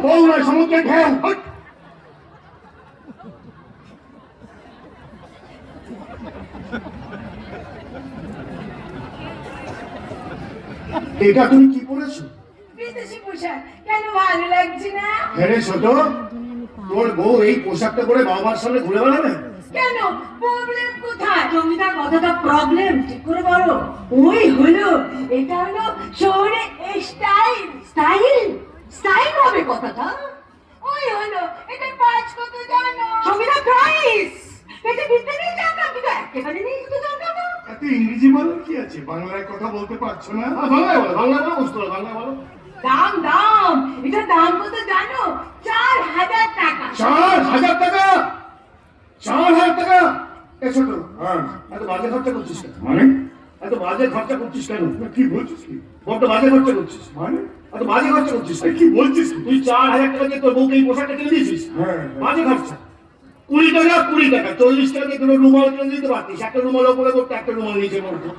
বউ নয়, সমুদ্রের ঢেউ। হট! এটা তুমি কি পরেছো? বিদেশি পোশাক। কেন ভালো লাগছে না? হ্যাঁ রে ছোট, তোর বউ এই পোশাকটা পরে বাবার সামনে ঘুরে বেড়াবে? কেন? প্রবলেম কোথায়? জমিদার কথাটা প্রবলেম ঠিক করে বলো। ওই হলো, এটা হলো শহরে স্টাইল। স্টাইল? স্টাইল হবে কথাটা? ওই হলো, এটা পাঁচ কত জানো? জমিদার প্রাইস। এটা বিদ্যে নেই জানতাম, কিন্তু একেবারে নেই তো জানতাম না। এত ইংরেজি বলো কি আছে, বাংলায় কথা বলতে পারছো না? বাংলায় বলো, বাংলায় বলো, বুঝতে পারো, বাংলায় বলো। দাম দাম, এটা দাম কত জানো? 4,000 টাকা। 4,000 টাকা? 4,000 টাকা? এ ছোট, এত বাজে খরচা করছিস কেন? মানে এত বাজে খরচা করছিস কেন? কি বলছিস? কি বড্ড বাজে খরচা করছিস? মানে এত বাজে খরচা করছিস কি বলছিস? তুই 4,000 টাকা দিয়ে তোর বউকে এই পোশাকটা কিনে দিয়েছিস? বাজে খরচা। 20 টাকা 20 টাকা, 40 টাকা দিয়ে কোনো রুমাল কিনে দিতে পারতিস। একটা রুমাল ওপরে করতো, একটা রুমাল নিচে করতো।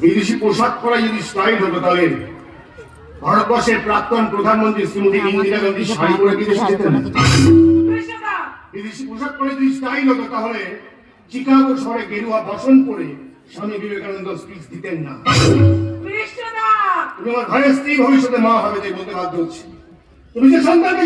বিদেশি পোশাক পরা যদি স্টাইল হতো, তাহলে ভারতবর্ষের প্রাক্তন প্রধানমন্ত্রী শ্রীমতী ইন্দিরা গান্ধী শাড়ি পরে বিদেশে যেতেন। বিদেশি পোশাক পরে যদি স্টাইল হতো, তাহলে চিকাগো শহরে গেরুয়া বসন পরে স্বামী বিবেকানন্দ স্পিচ দিতেন না। তুমি আমার ঘরের স্ত্রী, ভবিষ্যতে মা হবে, তাই বলতে বাধ্য হচ্ছি। তুমি যে সন্তানকে